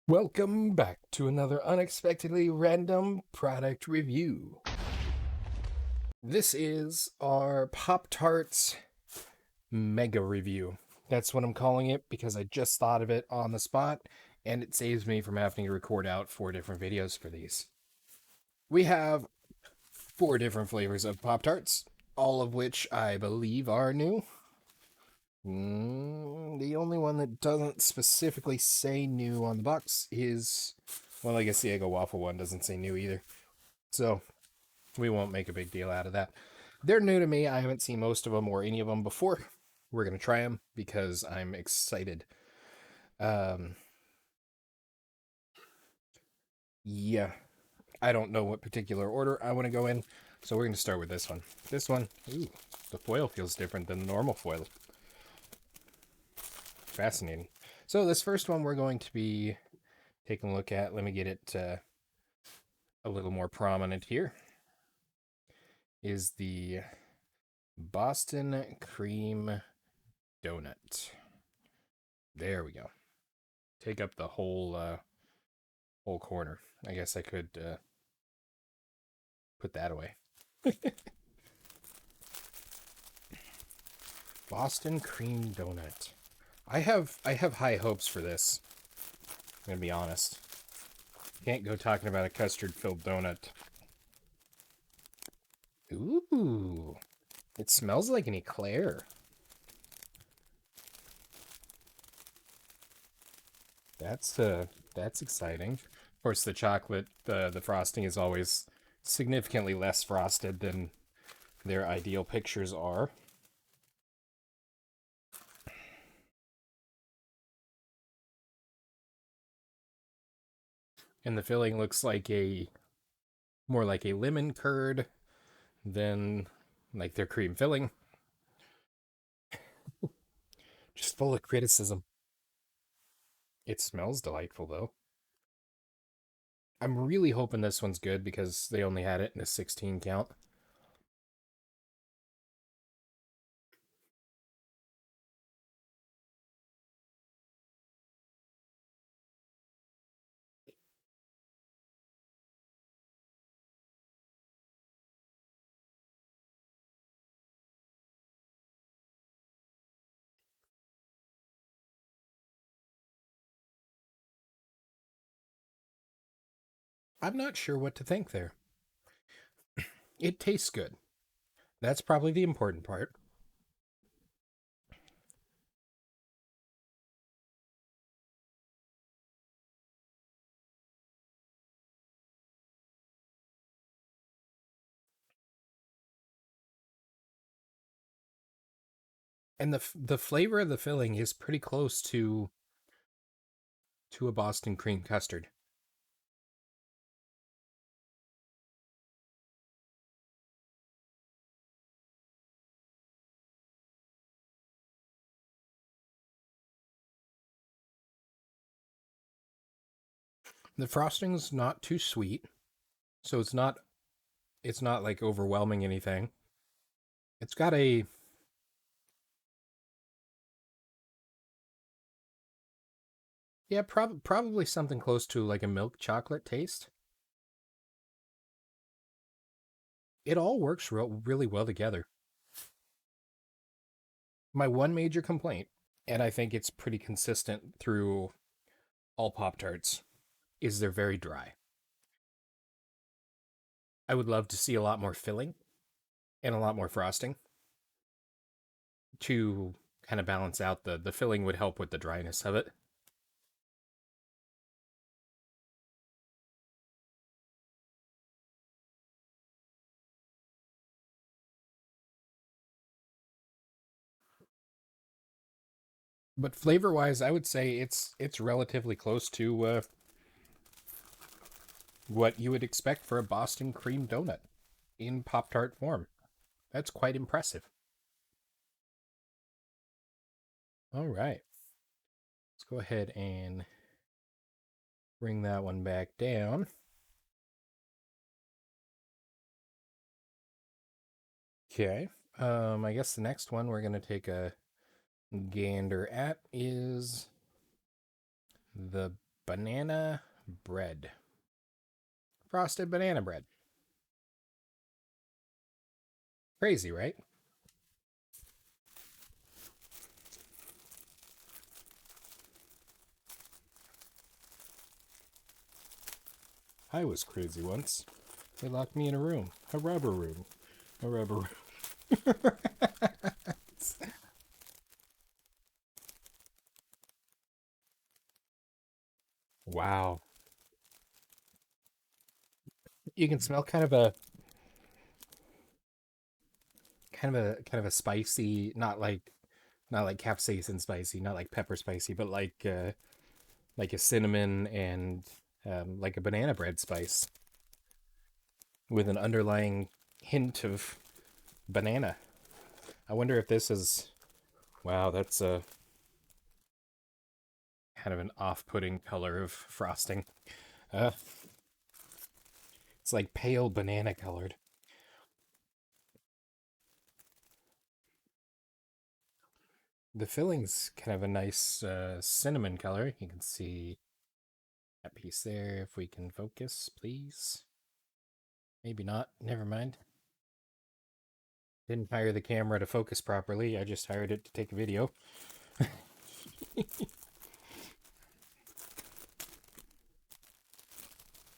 Welcome back to another unexpectedly random product review. This is our Pop Tarts Mega Review. That's what I'm calling it because I just thought of it on the spot and it saves me from having to record out 4 different videos for these. We have 4 different flavors of Pop Tarts, all of which I believe are new. The only one that doesn't specifically say new on the box is, well, I guess the Eggo waffle one doesn't say new either. So we won't make a big deal out of that. They're new to me. I haven't seen most of them or any of them before. We're going to try them because I'm excited. Um, yeah, I don't know what particular order I want to go in. So we're going to start with this one. This one, ooh, the foil feels different than the normal foil. Fascinating. So this first one we're going to be taking a look at. Let me get it a little more prominent here. Is the Boston Cream Donut. There we go. Take up the whole corner. I guess I could put that away. Boston Cream Donut. I have high hopes for this. I'm gonna be honest. Can't go talking about a custard-filled donut. Ooh, it smells like an eclair. That's exciting. Of course, the chocolate, the frosting is always significantly less frosted than their ideal pictures are. And the filling looks like more like a lemon curd than like their cream filling. Just full of criticism. It smells delightful though. I'm really hoping this one's good because they only had it in a 16 count. I'm not sure what to think there. It tastes good. That's probably the important part. And the flavor of the filling is pretty close to a Boston cream custard. The frosting's not too sweet, so it's not like overwhelming anything. It's got a yeah, probably something close to like a milk chocolate taste. It all works really well together. My one major complaint, and I think it's pretty consistent through all Pop Tarts, is they're very dry. I would love to see a lot more filling and a lot more frosting to kind of balance out the filling would help with the dryness of it. But flavor wise, I would say it's relatively close to what you would expect for a Boston cream donut in Pop Tart form. That's quite impressive. All right, let's go ahead and bring that one back down. Okay. I guess the next one we're gonna take a gander at is the banana bread. Frosted banana bread. Crazy, right? I was crazy once. They locked me in a room. A rubber room. A rubber room. Wow. You can smell kind of a spicy, not like capsaicin spicy, not like pepper spicy, but like a cinnamon and like a banana bread spice with an underlying hint of banana. I wonder if this is, wow, that's a kind of an off-putting color of frosting. Uh, it's like pale banana colored. The filling's kind of a nice cinnamon color. You can see that piece there. If we can focus, please. Maybe not. Never mind. Didn't hire the camera to focus properly. I just hired it to take a video.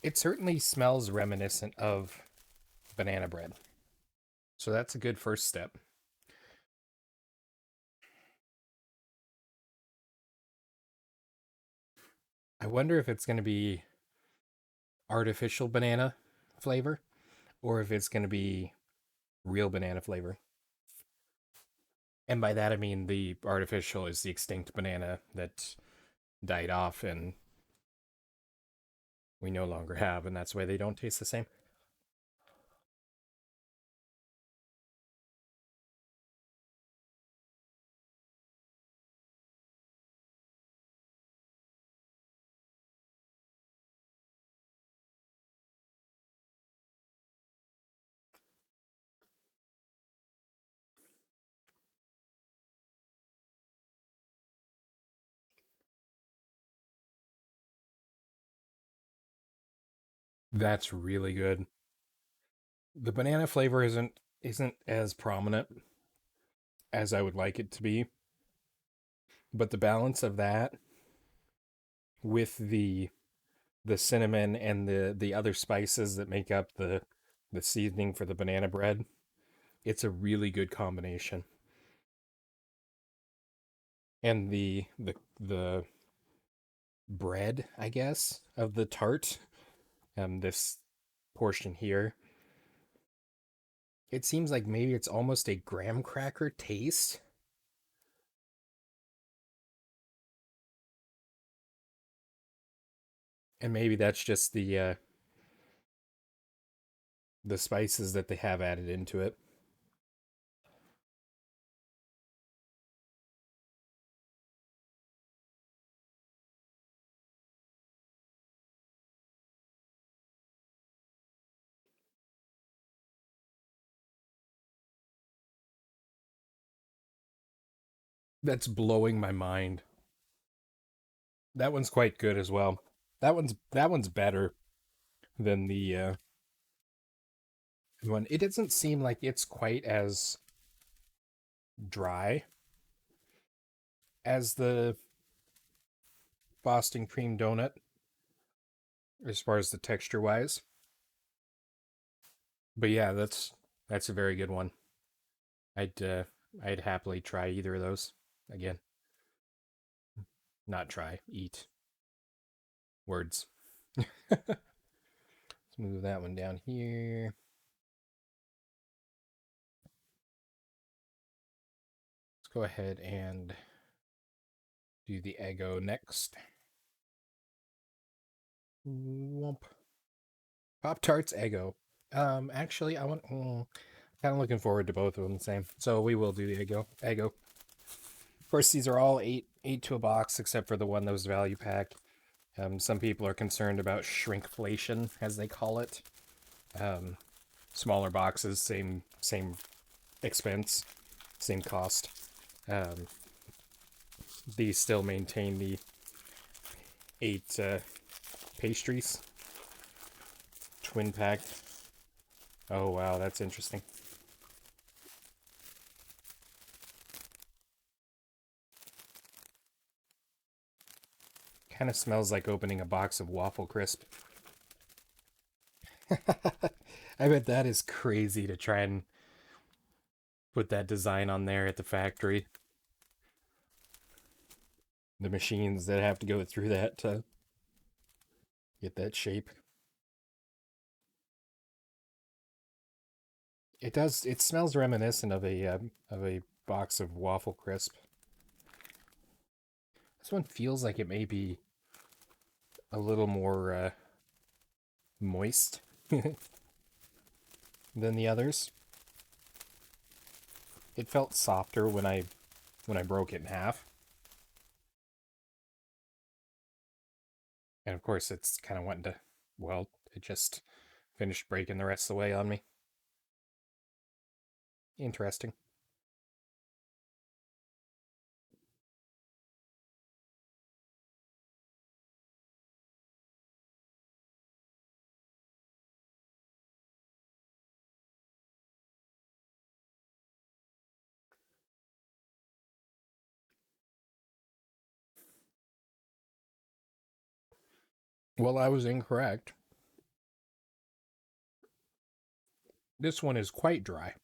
It certainly smells reminiscent of banana bread. So that's a good first step. I wonder if it's going to be artificial banana flavor or if it's going to be real banana flavor. And by that I mean the artificial is the extinct banana that died off and we no longer have, and that's why they don't taste the same. That's really good. The banana flavor isn't as prominent as I would like it to be, but the balance of that with the cinnamon and the other spices that make up the seasoning for the banana bread, it's a really good combination. And the bread, I guess, of the tart, this portion here, it seems like maybe it's almost a graham cracker taste. And maybe that's just the spices that they have added into it. That's blowing my mind. That one's quite good as well. That one's better than the one. It doesn't seem like it's quite as dry as the Boston cream donut as far as the texture wise. But yeah, that's a very good one. I'd uh, I'd happily try either of those again. Not try, eat. Words. Let's move that one down here. Let's go ahead and do the Eggo next. Womp. Pop Tarts Eggo. Actually, I want. Kind of looking forward to both of them the same. So we will do the Eggo. Eggo. Of course, these are all eight to a box, except for the one that was value pack. Some people are concerned about shrinkflation, as they call it. Um, Smaller boxes, same expense, same cost. Um, these still maintain 8 pastries. Twin pack. Oh wow, that's interesting. Kind of smells like opening a box of Waffle Crisp. I bet that is crazy to try and put that design on there at the factory. The machines that have to go through that to get that shape. It does. It smells reminiscent of a box of Waffle Crisp. This one feels like it may be a little more moist than the others. It felt softer when I broke it in half. And of course, it's kind of wanting to, well, it just finished breaking the rest of the way on me. Interesting. Well, I was incorrect. This one is quite dry.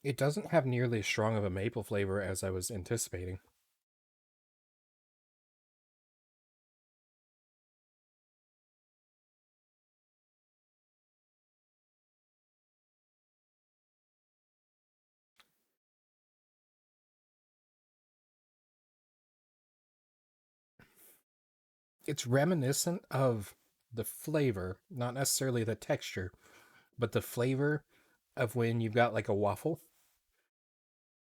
It doesn't have nearly as strong of a maple flavor as I was anticipating. It's reminiscent of the flavor, not necessarily the texture, but the flavor of when you've got like a waffle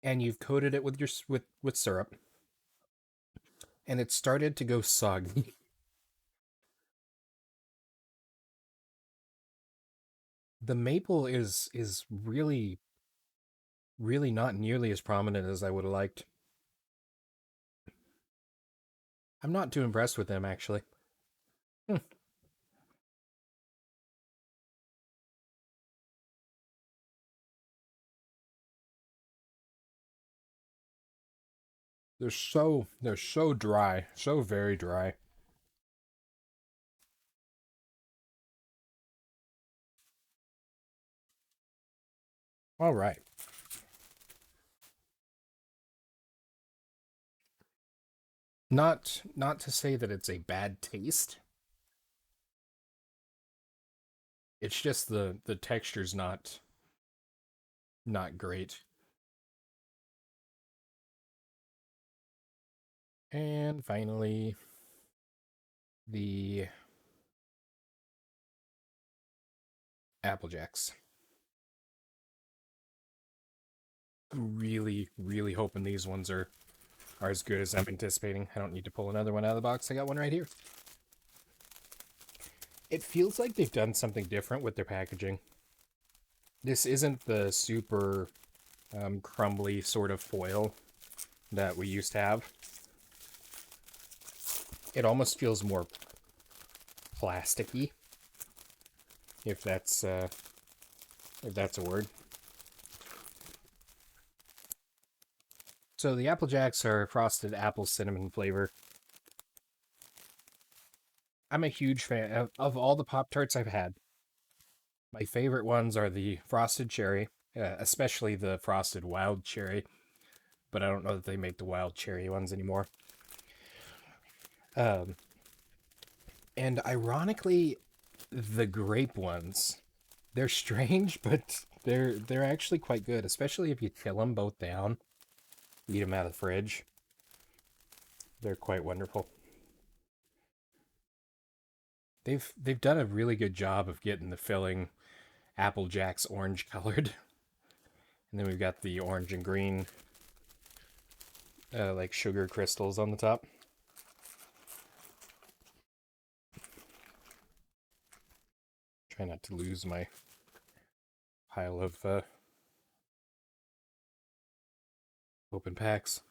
and you've coated it with with syrup and it started to go soggy. The maple is really not nearly as prominent as I would have liked. I'm not too impressed with them actually. Hmm. They're so dry, so very dry. All right. Not to say that it's a bad taste. It's just the texture's not great. And finally, the Apple Jacks. Really hoping these ones are as good as I'm anticipating. I don't need to pull another one out of the box. I got one right here. It feels like they've done something different with their packaging. This isn't the super crumbly sort of foil that we used to have. It almost feels more plasticky, if that's a word. So the Apple Jacks are frosted apple cinnamon flavor. I'm a huge fan of all the Pop Tarts I've had. My favorite ones are the frosted cherry, especially the frosted wild cherry. But I don't know that they make the wild cherry ones anymore. Um, and ironically, the grape ones, they're strange, but they're actually quite good, especially if you chill them both down, eat them out of the fridge. They're quite wonderful. They've done a really good job of getting the filling Apple Jacks orange colored, and then we've got the orange and green like sugar crystals on the top. Try not to lose my pile of Open packs.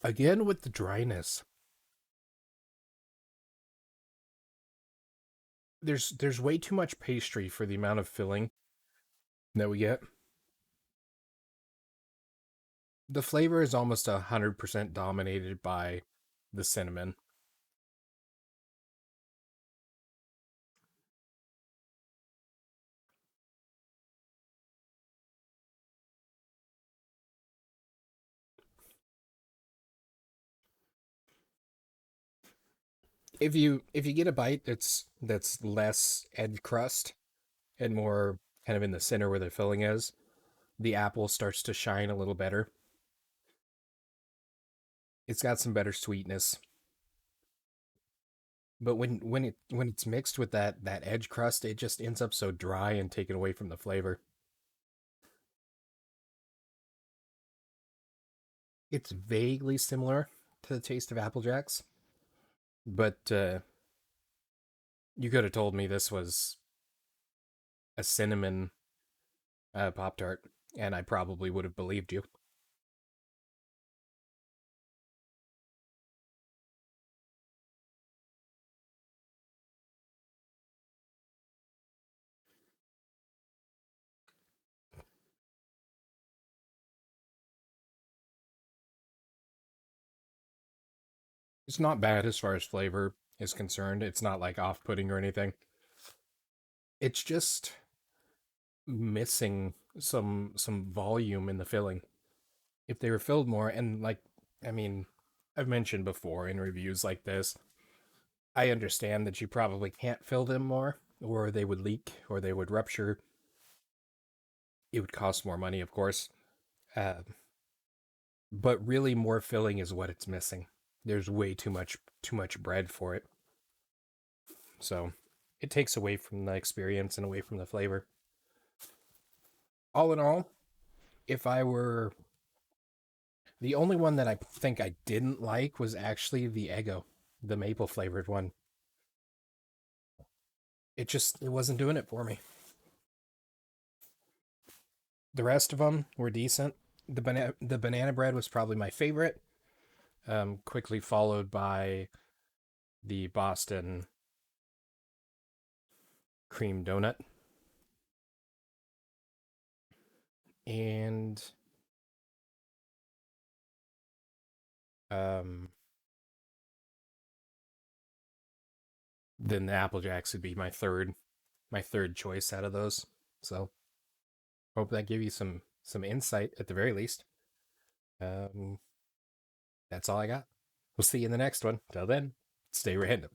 Again with the dryness. There's way too much pastry for the amount of filling that we get. The flavor is almost 100% dominated by the cinnamon. If you get a bite that's less edge crust and more kind of in the center where the filling is, the apple starts to shine a little better. It's got some better sweetness. But when it's mixed with that edge crust, it just ends up so dry and taken away from the flavor. It's vaguely similar to the taste of Apple Jacks, but you could have told me this was a cinnamon Pop Tart, and I probably would have believed you. It's not bad as far as flavor is concerned. It's not like off-putting or anything. It's just missing some volume in the filling. If they were filled more, and like, I mean, I've mentioned before in reviews like this, I understand that you probably can't fill them more, or they would leak, or they would rupture. It would cost more money, of course. Uh, but really, more filling is what it's missing. There's way too much bread for it, so it takes away from the experience and away from the flavor. All in all, if I were the only one that I think I didn't like was actually the Eggo, the maple flavored one. It wasn't doing it for me. The rest of them were decent. The banana bread was probably my favorite. Quickly followed by the Boston cream donut, and um, then the Apple Jacks would be my third choice out of those. So hope that gave you some insight at the very least. Um, that's all I got. We'll see you in the next one. Till then, stay random.